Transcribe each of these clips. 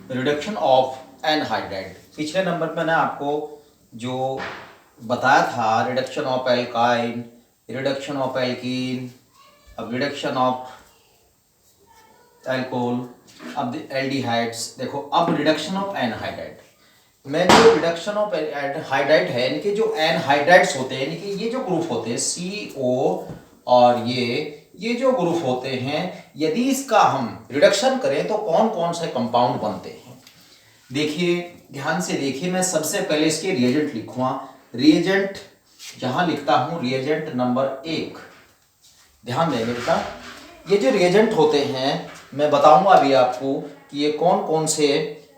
Reduction of anhydride. पिछले number पे मैंने आपको जो बताया था reduction of alkyne, reduction of alkene, अब रिडक्शन ऑफ एल्कोहल, अब एल्डिहाइड्स। देखो अब रिडक्शन ऑफ एनहाइड्राइड में जो रिडक्शन ऑफ एनहाइड्राइड है, इनके जो एनहाइड्राइड्स होते हैं, इनके ये जो ग्रुप होते हैं CO और ये जो ग्रुप होते हैं, यदि इसका हम रिडक्शन करें तो कौन कौन से कंपाउंड बनते हैं। देखिए ध्यान से देखिए, मैं सबसे पहले इसके रिएजेंट लिखूंगा। रिएजेंट जहां लिखता हूं रिएजेंट नंबर 1, ध्यान देंगे बेटा। ये जो रिएजेंट होते हैं मैं बताऊंगा अभी आपको कि ये कौन कौन से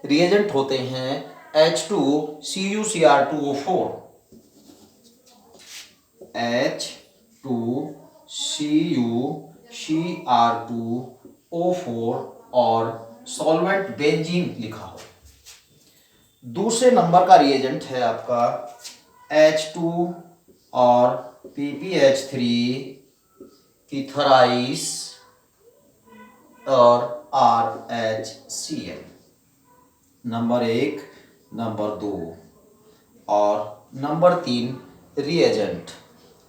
रिएजेंट होते हैं। H2CuCr2O4, H2CuCr2O4 और सॉल्वेंट बेंजीन लिखा हो। दूसरे नंबर का रिएजेंट है आपका H2 और PPH3 इथराइस और RHCl, नंबर 1, नंबर 2 और नंबर 3 रिएजेंट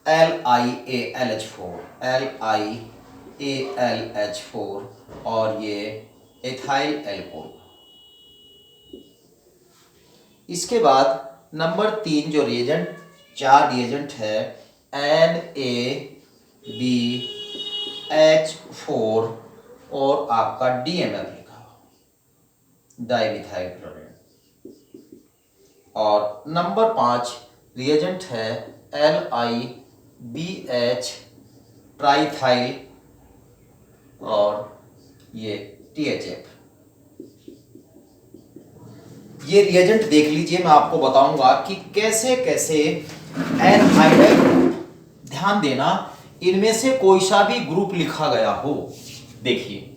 LiAlH4 और ये एथाइल एल्कोहल। इसके बाद नंबर 3 जो रिएजेंट, 4 रिएजेंट है NaBH4 और आपका DMF लिखा हो, डाइमिथाइल क्लोराइड। और नंबर 5 रिएजेंट है LiBH ट्राइथाइल और ये THF। ये रिएजेंट देख लीजिए, मैं आपको बताऊंगा कि कैसे कैसे एनहाइड्राइड, ध्यान देना, इनमें से कोई सा भी ग्रुप लिखा गया हो। देखिए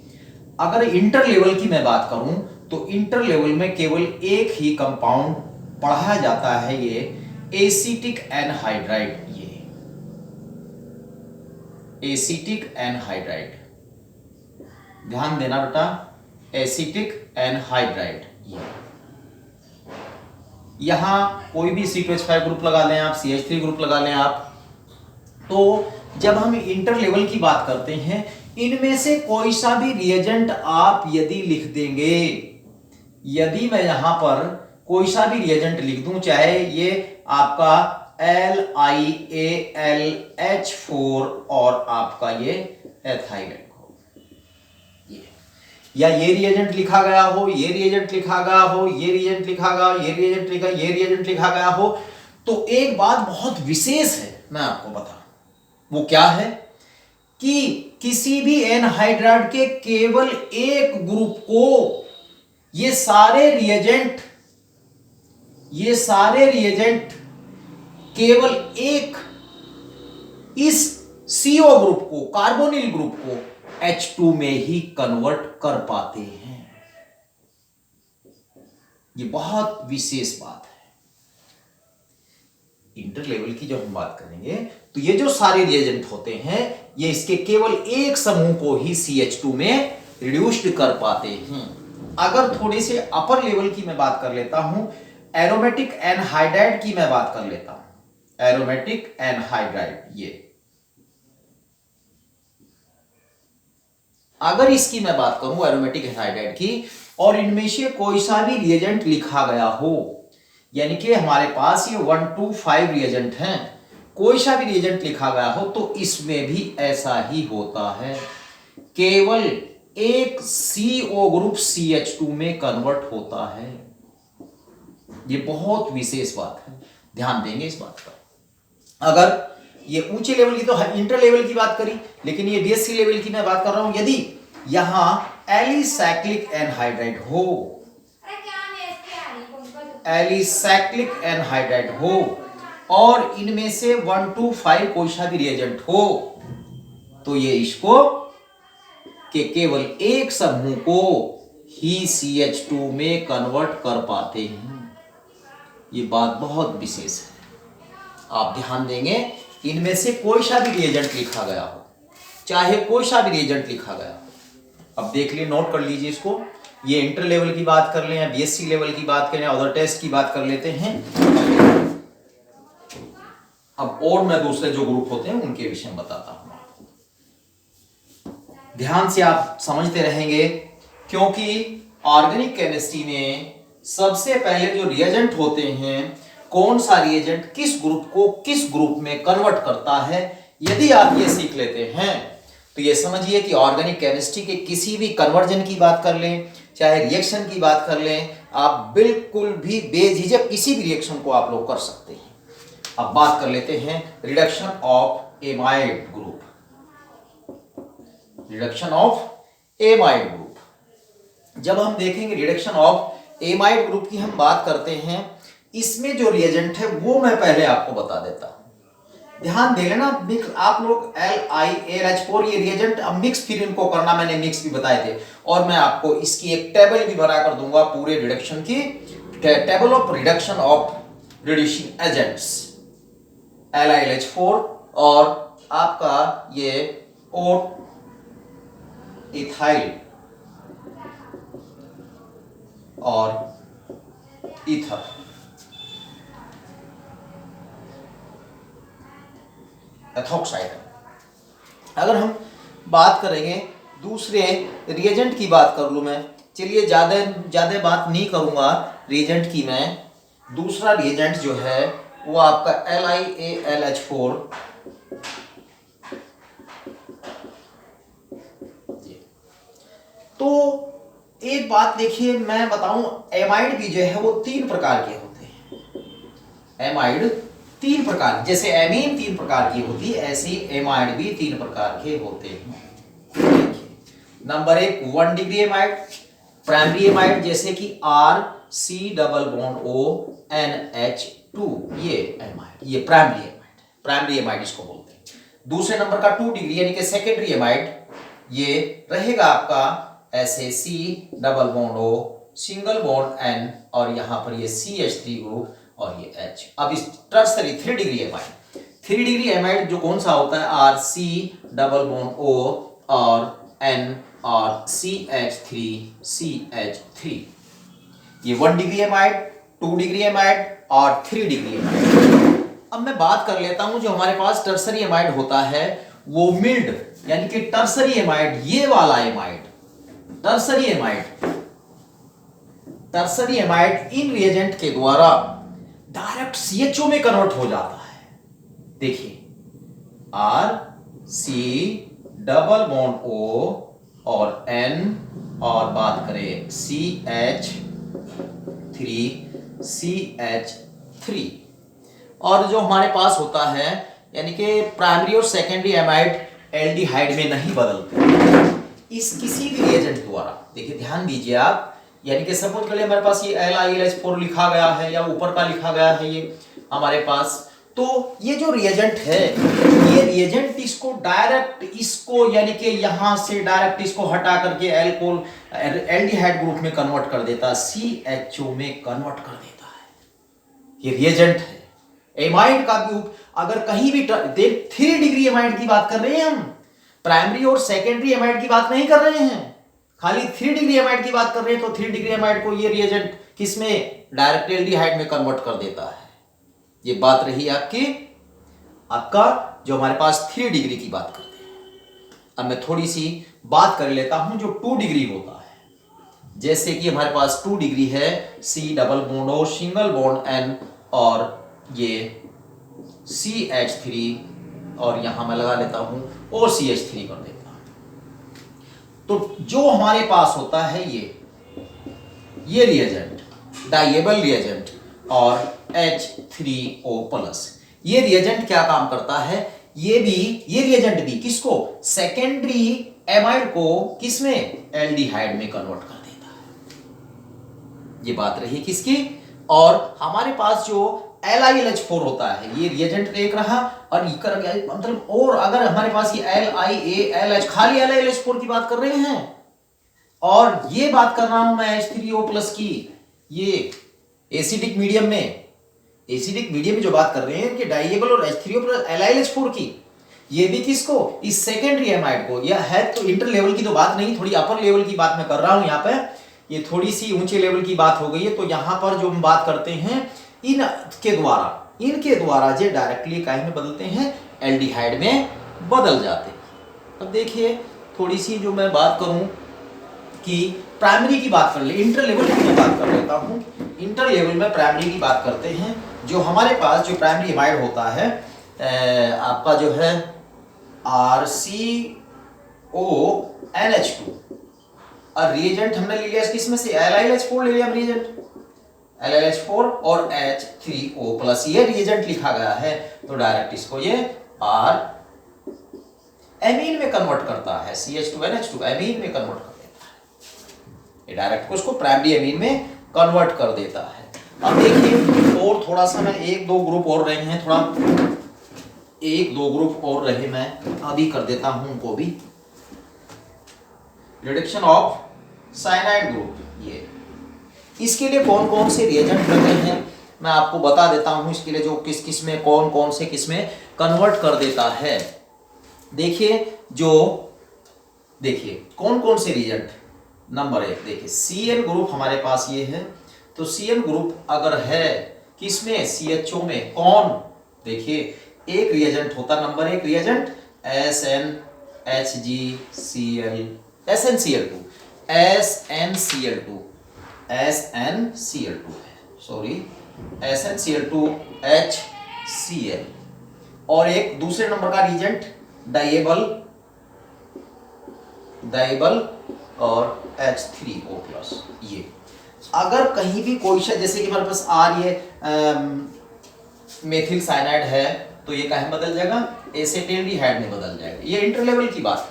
अगर इंटर लेवल की मैं बात करूं तो इंटर लेवल में केवल एक ही कंपाउंड पढ़ाया जाता है, ये एसिटिक एनहाइड्राइड। ये एसिटिक एनहाइड्राइड, ध्यान देना बेटा, एसिटिक एनहाइड्राइड। यहां कोई भी C2H5 ग्रुप लगा लें आप, CH3 ग्रुप लगा लें आप। तो जब हम इंटर लेवल की बात करते हैं, इनमें से कोई सा भी रिएजेंट आप यदि लिख देंगे, यदि मैं यहां पर कोई सा भी रिएजेंट लिख दूं, चाहे ये आपका LiAlH4 और आपका ये एथाइल एल्कोहल, या ये रिएजेंट लिखा गया हो, ये रिएजेंट लिखा गया हो, ये रिएजेंट लिखा गया, ये रिएजेंट लिखा, ये रिएजेंट लिखा गया हो, तो एक बात बहुत विशेष है, मैं आपको बता, वो क्या है कि किसी भी एनहाइड्राइड के केवल एक ग्रुप को ये सारे रिएजेंट केवल एक इस CO ग्रुप को, कार्बोनिल ग्रुप को H2 में ही कन्वर्ट कर पाते हैं। ये बहुत विशेष बात है। इंटर लेवल की जब हम बात करेंगे तो ये जो सारे रिएजेंट होते हैं, ये इसके केवल एक समूह को ही CH2 में रिड्यूस्ड कर पाते हैं। अगर थोड़ी से अपर लेवल की मैं बात कर लेता हूं, एरोमेटिक एनहाइड्राइड की मैं बात कर लेता हूं, एरोमेटिक एनहाइड्राइड, ये अगर इसकी मैं बात करूं एरोमेटिक एनहाइड्राइड की, और इनमें से कोई सा भी रिएजेंट लिखा गया हो, यानी कि हमारे पास ये 1 to 5 रिएजेंट हैं, कोई सा भी रिएजेंट लिखा गया हो, तो इसमें भी ऐसा ही होता है, केवल एक CO ग्रुप CH2 में कन्वर्ट होता है। ये बहुत विशेष बात है, ध्यान देंगे इस बात पर। अगर ये ऊंचे लेवल की तो इंटर लेवल की बात करी, लेकिन ये BSc लेवल की मैं बात कर रहा हूं। यदि यहां एलिसाइक्लिक एनहाइड्राइड हो, एलिसाइक्लिक एनहाइड्राइड हो और इनमें से 1 to 5 कोई सा भी रिएजेंट हो, तो ये इसको के केवल एक समूह को ही CH2 में कन्वर्ट कर पाते हैं। ये बात बहुत विशेष है, आप ध्यान देंगे। इनमें से कोई सा भी रिएजेंट लिखा गया हो, चाहे कोई सा भी रिएजेंट लिखा गया हो, अब देख लिए, नोट कर लीजिए इसको। ये इंटर लेवल की बात कर लें या बीएससी लेवल की बात करें, अदर टेस्ट की बात कर लेते हैं। अब और मैं दूसरे जो ग्रुप होते हैं उनके विषय में बताता हूं आपको, ध्यान से आप समझते रहेंगे, क्योंकि ऑर्गेनिक केमिस्ट्री में सबसे पहले जो रिएजेंट होते हैं, कौन सा रिएजेंट किस ग्रुप को किस ग्रुप में कन्वर्ट करता है, यदि आप ये सीख लेते हैं तो ये समझिए कि ऑर्गेनिक केमिस्ट्री के किसी भी कन्वर्जन की बात कर लें, चाहे रिएक्शन की बात कर लें, आप बिल्कुल भी बेझिझक किसी भी रिएक्शन को आप लोग कर सकते हैं। अब बात कर लेते हैं reduction of amide group. Reduction of amide group, जब हम देखेंगे रिडक्शन ऑफ एमाइड ग्रुप की हम बात करते हैं, इसमें जो रिएजेंट है वो मैं पहले आपको बता देता हूं। ध्यान दे लेना, मिक्स आप लोग LiAlH4 ये रिएजेंट, अब मिक्स फिर इनको करना, मैंने मिक्स भी बताए थे, और मैं आपको इसकी एक टेबल भी बना कर दूंगा पूरे रिडक्शन की, table of reduction of reducing agents LiLH4 और आपका ये ओ इथाइल और ईथर। एथॉक्साइड। अगर हम बात करेंगे दूसरे रिएजेंट की बात कर लूं मैं, चलिए ज्यादा बात नहीं करूंगा रिएजेंट की मैं, दूसरा रिएजेंट जो है वो आपका LiAlH4 तो एक बात देखिए मैं बताऊं, एमाइड भी जो है वो 3 प्रकार के होते हैं। एमाइड 3 प्रकार, जैसे एमीन 3 प्रकार की होती है, ऐसे एमाइड भी 3 प्रकार के होते हैं। देखिए number 1 1 degree amide, primary amide जैसे कि RC≡ONH2, ये एमाइड, ये प्राइमरी एमाइड इसको बोलते हैं। दूसरे नंबर का 2 डिग्री यानी कि सेकेंडरी एमाइड, ये रहेगा आपका SaC≡O सिंगल बॉन्ड N और यहां पर ये CH3 ग्रुप और ये H। अब इस tertiary 3 degree amide, 3 degree amide जो कौन सा होता है RC≡O और N और CH3, ये 1 डिग्री एमाइड, 2 डिग्री एमाइड और 3 डिग्री एमाइड। अब मैं बात कर लेता हूं जो हमारे पास टर्सरी एमाइड होता है वो मिल्ड यानी कि टर्सरी एमाइड, ये वाला एमाइड टर्सरी एमाइड इन रिएजेंट के द्वारा डायरेक्ट CHO में कन्वर्ट हो जाता है। देखिए RC≡O और N और बात करें CH3 और जो हमारे पास होता है यानी कि प्राइमरी और सेकेंडरी एमाइड एल्डिहाइड में नहीं बदलते इस किसी भी रिएजेंट द्वारा। देखिए ध्यान दीजिए आप, यानी कि सपोज कर हमारे पास ये LiLH4 लिखा गया है या ऊपर का लिखा गया है ये हमारे पास, तो ये जो रिएजेंट है ये रिएजेंट इसको डायरेक्ट इसको यानी कि यहां से डायरेक्ट इसको हटा करके एल्कोहल एल्डिहाइड ग्रुप में कन्वर्ट कर देता है, CHO में कन्वर्ट कर देता है। ये रिएजेंट है। एमाइड का भी अगर कहीं भी 3 डिग्री एमाइड की बात कर रहे हैं हम, प्राइमरी और सेकेंडरी एमाइड की बात नहीं कर रहे हैं, खाली 3 डिग्री एमाइड की बात कर रहे हैं, तो 3 डिग्री एमाइड को ये रिएजेंट किसमें डायरेक्ट एल्डिहाइड में कन्वर्ट कर देता है। ये बात रही आपका जो हमारे पास 3 डिग्री की बात करते हैं। अब मैं थोड़ी सी बात कर लेता हूं जो 2 डिग्री होता है, जैसे कि हमारे पास 2 डिग्री है C≡O सिंगल बॉन्ड N और ये CH3 और यहां मैं लगा लेता हूं OCH3 कर देता हूं। तो जो हमारे पास होता है ये रिएजेंट डाइएबल रिएजेंट और H3O+, ये रिएजेंट क्या काम करता है, ये रिएजेंट भी किसको सेकेंडरी एमाइड को किसमें एल्डिहाइड में कन्वर्ट कर देता है। ये बात रही किसकी, और हमारे पास जो LiLH4 होता है ये रिएजेंट एक रहा और मतलब, और अगर हमारे पास ये LiAlH खाली LiLH4 की बात कर रहे हैं और ये बात कर रहा हूं मैं H3O+ की, ये एसिडिक मीडियम में जो बात कर रहे हैं कि डाइएबल और H3O+ LiLH4 की, ये भी किसको इस सेकेंडरी एमाइड को, यह है तो इंटर लेवल की तो बात नहीं, थोड़ी अपर लेवल की बात मैं कर रहा हूं यहाँ पे, ये थोड़ी सी ऊंचे लेवल की बात हो गई है। तो यहाँ पर जो हम बात करते हैं इनके द्वारा जो डायरेक्टली काहे में बदलते हैं, एल्डिहाइड में बदल जाते हैं। अब देखिए थोड़ी सी जो मैं बात करूं कि प्राइमरी की बात कर ले, इंटर लेवल की मैं बात कर लेता हूं। इंटर लेवल में प्राइमरी की बात करते हैं। जो हमारे पास जो प्राइमरी एमाइड होता है आपका जो है RCONH2 और रिएजेंट हमने ले लिया किसमें से, LiH4 ले लिया रिएजेंट, LiH4 और H3O प्लस ये रिएजेंट लिखा गया है। तो डायरेक्ट इसको ये R एमीन में कन्वर्ट करता है, CH2NH2 एमीन में कन्वर्ट कर देता है। ये डायरेक्ट को उसको प्राइमरी एमीन में कन्वर्ट कर देता है। अब देखिए और थोड़ा सा मैं एक दो ग्रुप और रहे हैं, मैं अभी कर देता हूं उनको भी। रिडक्शन ऑफ साइनाइड ग्रुप, ये इसके लिए कौन कौन से रिएजेंट लगे हैं मैं आपको बता देता हूं। इसके लिए जो किस किस में कौन से किस में कन्वर्ट कर देता है। देखिए कौन कौन से रिएजेंट। नंबर 1 देखिए CN ग्रुप हमारे पास ये है। तो CN ग्रुप अगर है किसमें, CHO में, कौन, देखिए एक रिएजेंट होता, नंबर 1 रिएजेंट SNCl2 और एक दूसरे नंबर का रिएजेंट डाइबल और H3O+। ये अगर कहीं भी कोई सा, जैसे कि हमारे पास ये मेथिल साइनाइड है तो ये कहाँ बदल जाएगा, एसेटेल्डिहाइड में बदल जाएगा। ये इंटर लेवल की बात है।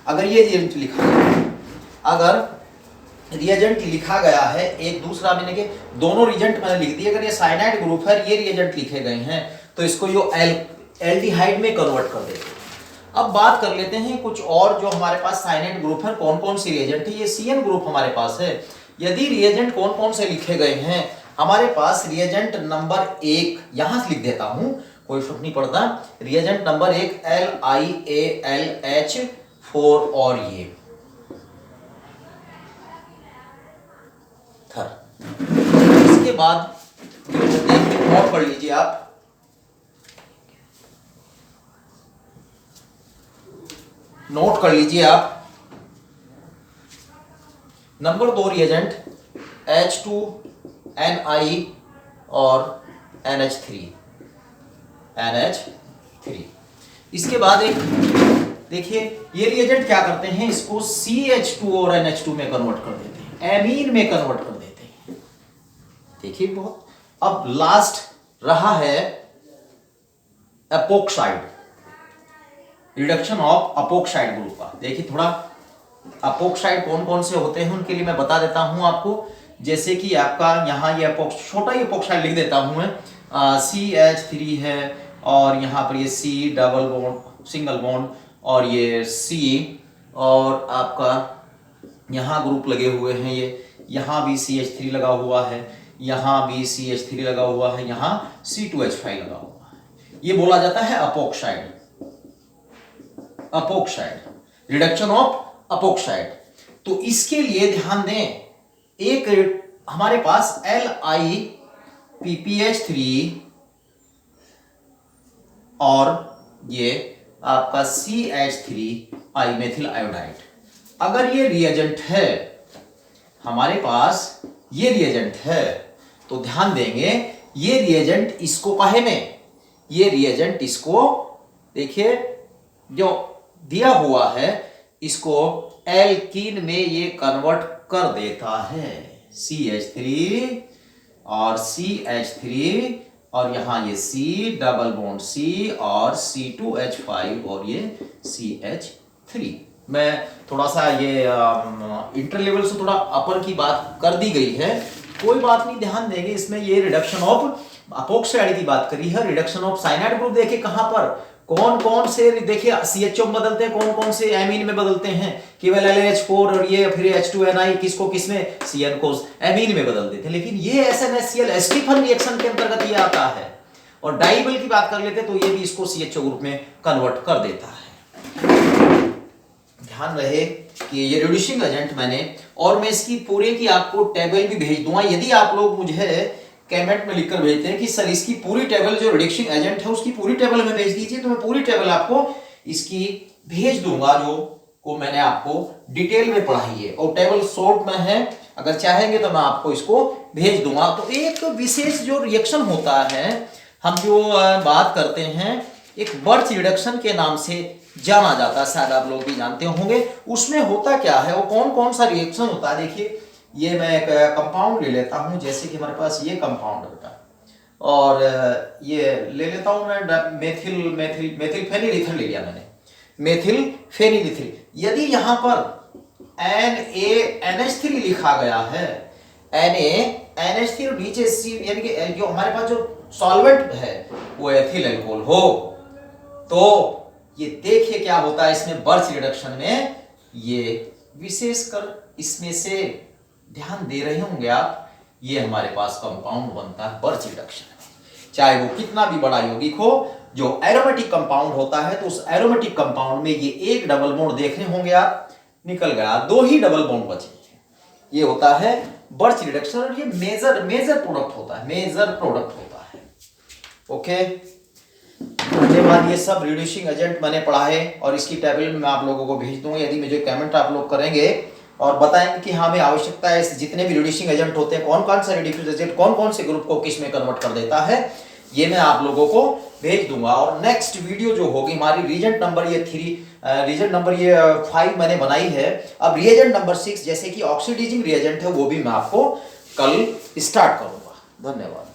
अगर ये रिएजेंट लिखा है, अगर रिएजेंट लिखा गया है एक दूसरा मैंने के दोनों रिएजेंट मैंने लिख दिए, अगर ये साइनाइड ग्रुप है, ये रिएजेंट लिखे गए हैं तो इसको यो एल्डिहाइड में कन्वर्ट कर देते हैं। अब बात कर लेते हैं कुछ और जो हमारे पास साइनाइड ग्रुप है, कौन कौन सी रिएजेंट है। ये CN ग्रुप हमारे पास है। यदि रिएजेंट कौन कौन से लिखे गए हैं हमारे पास, रिएजेंट नंबर 1 यहां से लिख देता हूं, कोई फर्क नहीं पड़ता। रिएजेंट नंबर 1 LiAlH4 और ये इसके बाद नोट कर लीजिए आप, नंबर 2 रिएजेंट H2Ni और NH3। इसके बाद एक देखिए ये रिएजेंट क्या करते हैं, इसको CH2 और NH2 में कन्वर्ट कर देते हैं, एमीन में कन्वर्ट कर देते हैं। देखिए बहुत। अब लास्ट रहा है एपोक्साइड, रिडक्शन ऑफ अपोक्साइड ग्रुप का। देखिए थोड़ा अपोक्साइड कौन कौन से होते हैं उनके लिए मैं बता देता हूं आपको। जैसे कि आपका यहाँ ये छोटा ही अपोक्साइड लिख देता हूं मैं, CH3 है और यहाँ पर ये C double bond single bond और ये C और आपका यहाँ ग्रुप लगे हुए हैं, ये यहाँ भी CH3 लगा हुआ है, यहाँ भी CH3 लगा हुआ है, यहाँ C2H5 लगा हुआ है। ये बोला जाता है अपोक्साइड, रिडक्शन ऑफ अपोक्साइड। तो इसके लिए ध्यान दें, एक हमारे पास LiPPH3 और ये आपका CH3 मेथिल आयोडाइड। अगर ये रिएजेंट है हमारे पास, ये रिएजेंट है तो ध्यान देंगे ये रिएजेंट इसको काहे में, ये रिएजेंट इसको देखिए जो दिया हुआ है इसको एल्कीन में ये कन्वर्ट कर देता है, CH3 और CH3 और यहां ये C डबल बॉन्ड C और C2H5 और ये CH3। मैं थोड़ा सा ये इंटर लेवल से थोड़ा अपर की बात कर दी गई है, कोई बात नहीं, ध्यान देंगे। इसमें ये रिडक्शन ऑफ अपोक्साइड की बात करी है, रिडक्शन ऑफ साइनाइड ग्रुप देखिए कहां पर कौन कौन से, देखिए CHO में बदलते हैं, कौन कौन से एमीन में बदलते हैं, केवल LiH4 और ये फिर H2Ni किसको किसमें, CN को एमीन में बदल देते हैं। लेकिन ये SNHCl एस्टिफन रिएक्शन के अंतर्गत ये आता है। और डाइबल की बात कर लेते तो ये भी इसको CHO ग्रुप में कन्वर्ट कर देता है। ध्यान रहे कि ये रिड्यूसिंग एजेंट मैंने, और मैं इसकी पूरे की आपको टेबल भी भेज दूंगा। यदि आप लोग मुझे कमेंट में लिखकर भेजते हैं कि सर इसकी पूरी टेबल जो रिड्यूसिंग एजेंट है उसकी पूरी टेबल हमें भेज दीजिए, तो मैं पूरी टेबल आपको इसकी भेज दूंगा, जो को मैंने आपको डिटेल में पढ़ाई है, और टेबल शॉर्ट में है, अगर चाहेंगे तो मैं आपको इसको भेज दूंगा। तो एक विशेष जो रिएक्शन होता है, हम जो बात करते हैं, एक बर्च रिडक्शन के नाम से जाना जाता है, शायद आप लोग भी जानते होंगे। उसमें होता क्या है, वो कौन कौन सा रिएक्शन होता है, देखिए ये मैं एक कंपाउंड ले लेता हूं, जैसे कि हमारे पास ये कंपाउंड होता है, और ये ले लेता हूं मैं मेथिल फेनिलीथर ले लिया मैंने, मेथिल फेनिलीथर। यदि यहां पर NaNH3 लिखा गया है, NaNH3 नीचे C, यानी कि जो हमारे पास जो सॉल्वेंट है वो एथिल अल्कोहल हो, तो ये देखिए क्या होता है इसमें बर्च रिडक्शन में, ये विशेषकर इसमें से ध्यान दे रहे होंगे आप, ये हमारे पास कंपाउंड बनता है बर्च रिडक्शन में, चाहे वो कितना भी बड़ा यौगिक हो। जो एरोमेटिक कंपाउंड होता है, तो उस एरोमेटिक कंपाउंड में ये एक डबल बॉन्ड देखने होंगे आप, निकल गया, 2 ही डबल बॉन्ड बचे, ये होता है बर्च रिडक्शन, और ये मेजर प्रोडक्ट होता है, मेजर प्रोडक्ट होता है। ओके, धन्यवाद। ये सब रिड्यूसिंग एजेंट मैंने पढ़ा है, और इसकी टेबल में आप लोगों को भेज दूंगा। यदि मुझे कमेंट आप लोग करेंगे और बताएंगे कि हमें आवश्यकता है, जितने भी रिड्यूसिंग एजेंट होते हैं, कौन कौन सा रिड्यूसिंग एजेंट कौन कौन से ग्रुप को किस में कन्वर्ट कर देता है, ये मैं आप लोगों को भेज दूंगा। और नेक्स्ट वीडियो जो होगी हमारी रीजेंट नंबर ये 5 मैंने बनाई है। अब रिएजेंट नंबर 6 जैसे कि ऑक्सीडाइजिंग रिएजेंट है, वो भी मैं आपको कल स्टार्ट करूंगा। धन्यवाद।